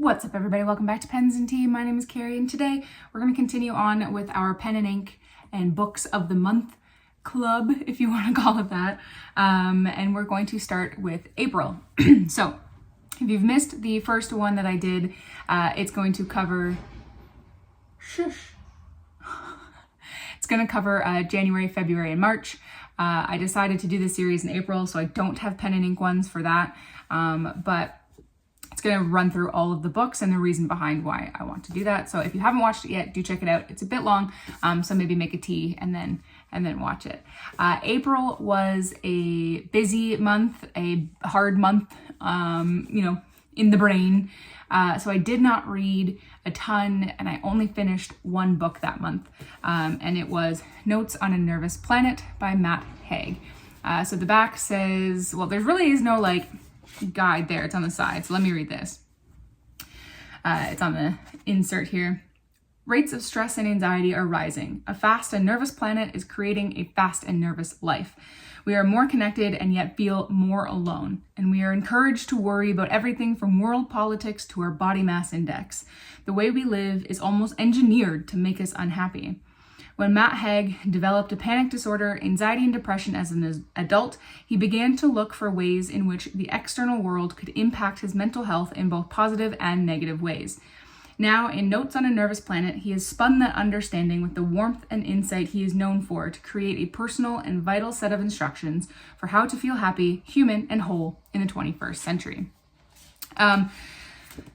What's up, everybody? Welcome back to Pens and Tea. My name is Carrie, and today we're going to continue on with our pen and ink and books of the month club, if you want to call it that. And we're going to start with April. So, if you've missed the first one that I did, it's going to cover... Shush. It's going to cover January, February, and March. I decided to do this series in April, so I don't have pen and ink ones for that. But it's going to run through all of the books and the reason behind why I want to do that. So if you haven't watched it yet, do check it out. It's a bit long, so maybe make a tea and then watch it. April was a busy month, a hard month, in the brain. So I did not read a ton, and I only finished one book that month, and it was Notes on a Nervous Planet by Matt Haig. So the back says, well, there really is no guide there. It's on the side. So let me read this. It's on the insert here. Rates of stress and anxiety are rising. A fast and nervous planet is creating a fast and nervous life. We are more connected and yet feel more alone. And we are encouraged to worry about everything from world politics to our body mass index. The way we live is almost engineered to make us unhappy. When Matt Haig developed a panic disorder, anxiety, and depression as an adult, he began to look for ways in which the external world could impact his mental health in both positive and negative ways. Now, in Notes on a Nervous Planet, he has spun that understanding with the warmth and insight he is known for to create a personal and vital set of instructions for how to feel happy, human, and whole in the 21st century.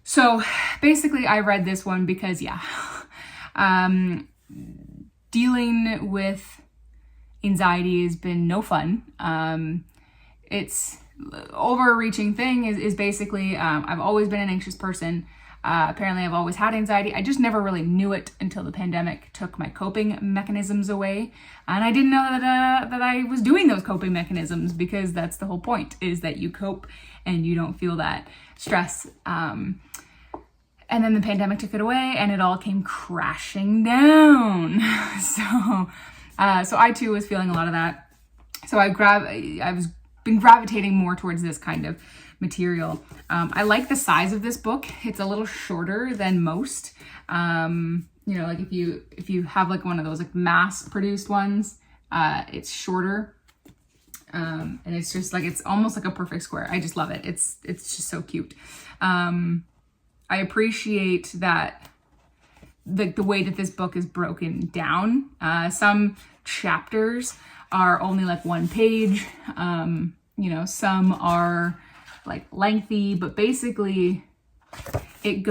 So basically, I read this one because, dealing with anxiety has been no fun. It's overreaching thing is basically, I've always been an anxious person. Apparently I've always had anxiety. I just never really knew it until the pandemic took my coping mechanisms away. And I didn't know that I was doing those coping mechanisms, because that's the whole point, is that you cope and you don't feel that stress. And then the pandemic took it away and it all came crashing down. So I too was feeling a lot of that. So I've been gravitating more towards this kind of material. I like the size of this book. It's a little shorter than most. If you have one of those mass produced ones, it's shorter. And it's just it's almost like a perfect square. I just love it. It's just so cute. I appreciate that the way that this book is broken down. Some chapters are only one page. Some are lengthy, but basically it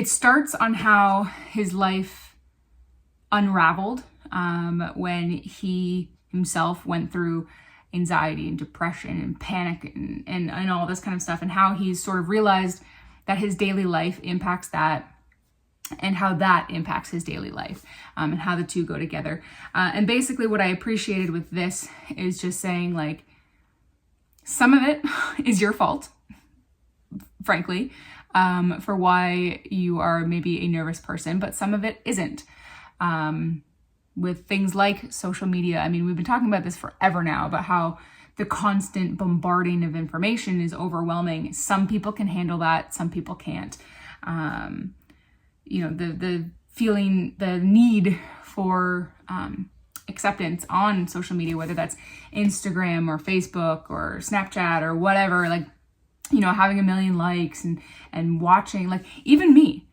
starts on how his life unraveled when he himself went through anxiety and depression and panic and all this kind of stuff, and how he's sort of realized that his daily life impacts that, and how that impacts his daily life, and how the two go together. And basically what I appreciated with this is just saying some of it is your fault, frankly, for why you are maybe a nervous person, but some of it isn't. With things like social media. I mean, we've been talking about this forever now, about how the constant bombarding of information is overwhelming. Some people can handle that, some people can't. The feeling, the need for acceptance on social media, whether that's Instagram or Facebook or Snapchat or whatever, having a million likes and watching, even me.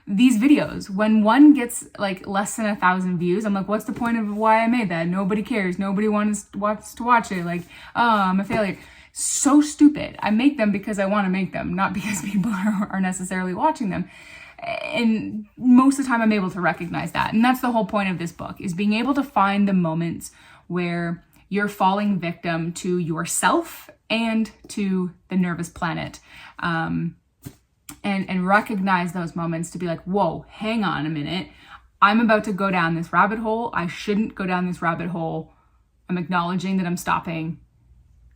These videos, when one gets less than 1,000 views, I'm what's the point of why I made that? Nobody cares. Nobody wants to watch it. I'm a failure. So stupid. I make them because I want to make them, not because people are necessarily watching them. And most of the time I'm able to recognize that. And that's the whole point of this book, is being able to find the moments where you're falling victim to yourself and to the nervous planet. And recognize those moments to be whoa, hang on a minute. I'm about to go down this rabbit hole. I shouldn't go down this rabbit hole. I'm acknowledging that I'm stopping.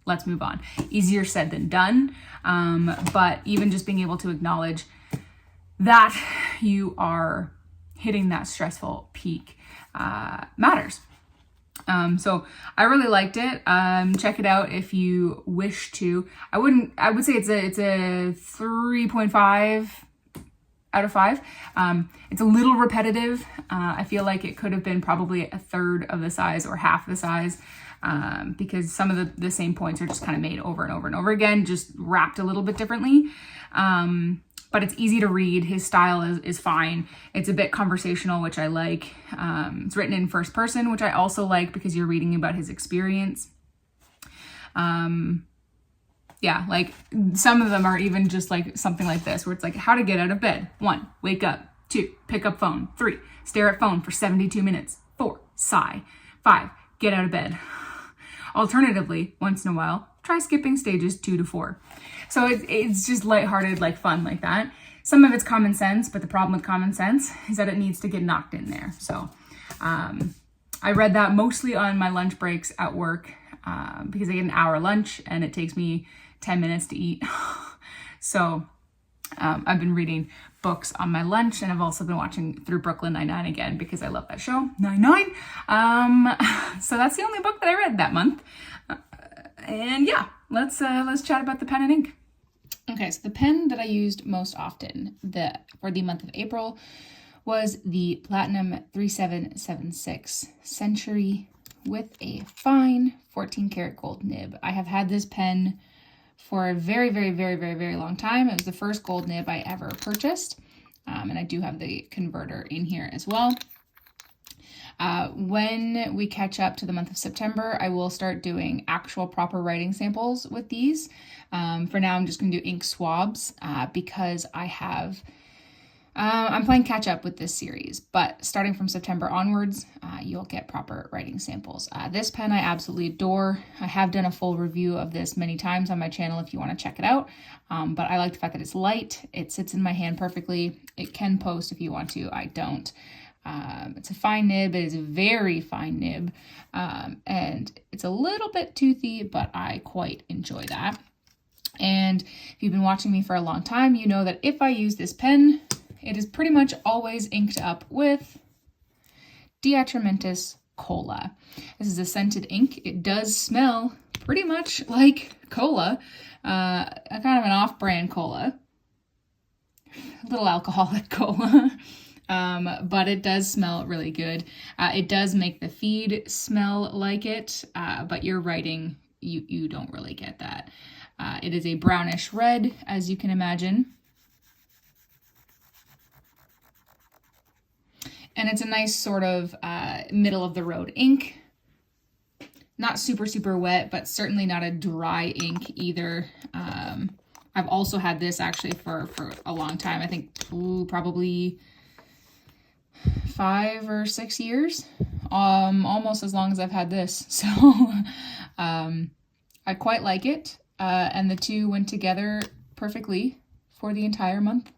Let's move on. Easier said than done. But even just being able to acknowledge that you are hitting that stressful peak matters. So I really liked it. Check it out if you wish to. I would say it's a 3.5 out of 5. It's a little repetitive. I feel like it could have been probably a third of the size or half the size, because some of the same points are just kind of made over and over and over again, just wrapped a little bit differently. But it's easy to read. His style is fine. It's a bit conversational, which I like. It's written in first person, which I also like because you're reading about his experience. Yeah, like some of them are even just like something like this, where it's like how to get out of bed. 1, wake up. 2, pick up phone. 3, stare at phone for 72 minutes. 4, sigh. 5, get out of bed. Alternatively, once in a while, try skipping stages 2 to 4. So it's just lighthearted, like fun like that. Some of it's common sense, but the problem with common sense is that it needs to get knocked in there. So I read that mostly on my lunch breaks at work, because I get an hour lunch and it takes me 10 minutes to eat. So I've been reading books on my lunch, and I've also been watching through Brooklyn Nine-Nine again because I love that show, Nine-Nine. So that's the only book that I read that month. And yeah, let's chat about the pen and ink. Okay, so the pen that I used most often for the month of April was the Platinum 3776 Century with a fine 14 karat gold nib. I have had this pen for a very, very, very, very, very long time. It was the first gold nib I ever purchased. And I do have the converter in here as well. When we catch up to the month of September, I will start doing actual proper writing samples with these. For now, I'm just going to do ink swabs because I'm playing catch up with this series, but starting from September onwards, you'll get proper writing samples. This pen I absolutely adore. I have done a full review of this many times on my channel if you want to check it out, but I like the fact that it's light. It sits in my hand perfectly. It can post if you want to. I don't. It's a fine nib. It is a very fine nib, and it's a little bit toothy, but I quite enjoy that. And if you've been watching me for a long time, you know that if I use this pen, it is pretty much always inked up with Diatramentis Cola. This is a scented ink. It does smell pretty much like cola, a kind of an off-brand cola, a little alcoholic cola. But it does smell really good. It does make the feed smell like it, but your writing, you don't really get that. It is a brownish red, as you can imagine. And it's a nice sort of middle of the road ink. Not super, super wet, but certainly not a dry ink either. I've also had this actually for a long time. I think probably 5 or 6 years, almost as long as I've had this. So I quite like it, and the two went together perfectly for the entire month.